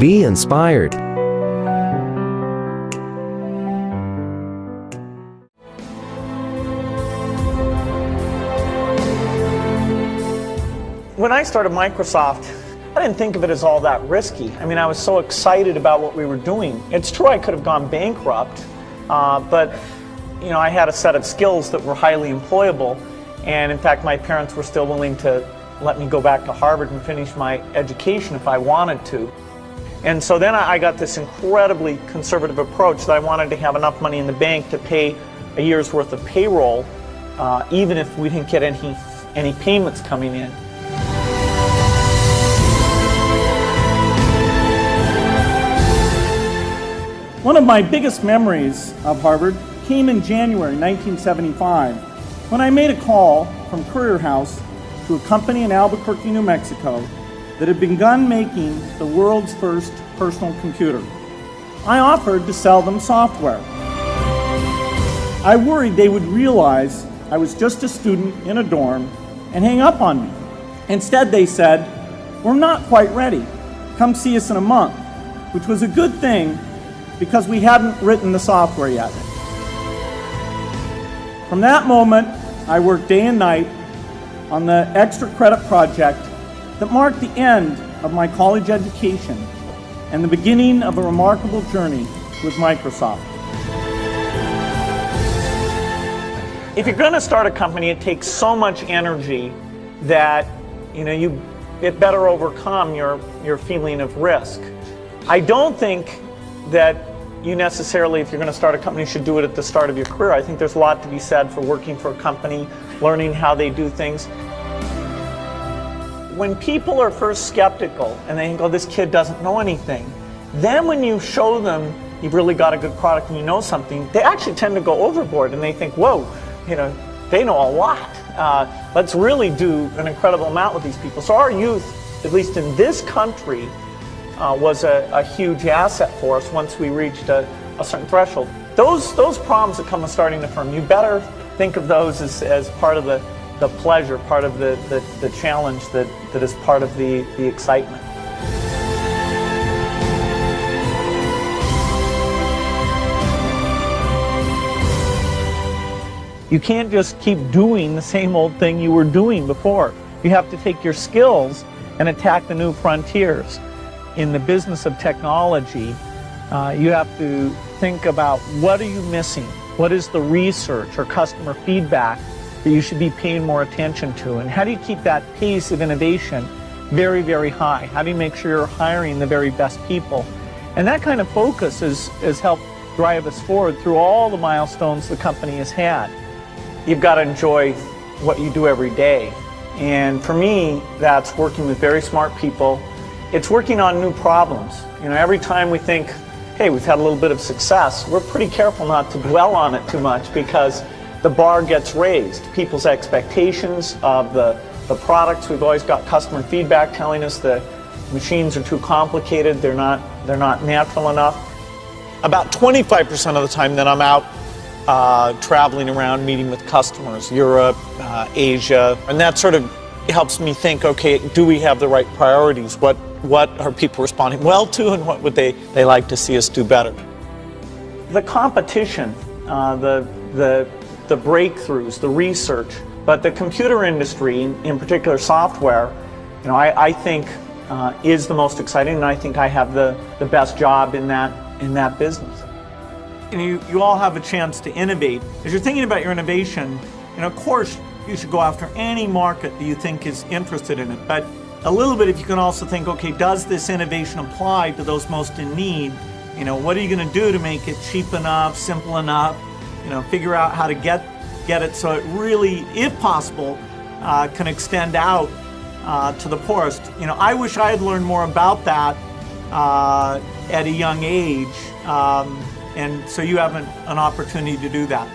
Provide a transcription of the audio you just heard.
Be inspired. When I started Microsoft, I didn't think of it as all that risky. I mean, I was so excited about what we were doing. It's true I could have gone bankrupt, but I had a set of skills that were highly employable, and in fact my parents were still willing to let me go back to Harvard and finish my education if I wanted to. And so then I got this incredibly conservative approach that I wanted to have enough money in the bank to pay a year's worth of payroll, even if we didn't get any payments coming in. One of my biggest memories of Harvard came in January 1975 when I made a call from Courier House to a company in Albuquerque, New Mexico that had begun making the world's first personal computer. I offered to sell them software. I worried they would realize I was just a student in a dorm and hang up on me. Instead, they said, "We're not quite ready. Come see us in a month," which was a good thing because we hadn't written the software yet. From that moment, I worked day and night on the extra credit project that marked the end of my college education and the beginning of a remarkable journey with Microsoft. If you're going to start a company, it takes so much energy that it better overcome your feeling of risk. I don't think that you necessarily, if you're going to start a company, should do it at the start of your career. I think there's a lot to be said for working for a company, learning how they do things. When people are first skeptical and they think, "Oh, this kid doesn't know anything," then when you show them you've really got a good product and you know something, they actually tend to go overboard and they think, "Whoa, they know a lot. Let's really do an incredible amount with these people." So our youth, at least in this country, was a huge asset for us once we reached a certain threshold. Those problems that come with starting a firm, you better think of those as part of the pleasure, part of the challenge that is part of the excitement. You can't just keep doing the same old thing you were doing before. You have to take your skills and attack the new frontiers. In the business of technology, you have to think about what are you missing? What is the research or customer feedback that you should be paying more attention to? And how do you keep that pace of innovation very, very high? How do you make sure you're hiring the very best people? And that kind of focus has helped drive us forward through all the milestones the company has had. You've got to enjoy what you do every day. And for me, that's working with very smart people. It's working on new problems. Every time we think, hey, we've had a little bit of success, we're pretty careful not to dwell on it too much because the bar gets raised. People's expectations of the products, we've always got customer feedback telling us the machines are too complicated, they're not natural enough. About 25% of the time that I'm out traveling around meeting with customers, Europe, Asia, and that sort of helps me think, okay, do we have the right priorities? What are people responding well to, and what would they like to see us do better? The competition, the breakthroughs, the research, but the computer industry, in particular software, I think is the most exciting, and I think I have the best job in that business. You all have a chance to innovate. As you're thinking about your innovation, of course, you should go after any market that you think is interested in it. But a little bit, if you can also think, okay, does this innovation apply to those most in need? What are you going to do to make it cheap enough, simple enough? Figure out how to get it so it really, if possible, can extend out to the poorest. I wish I had learned more about that at a young age, and so you have an opportunity to do that.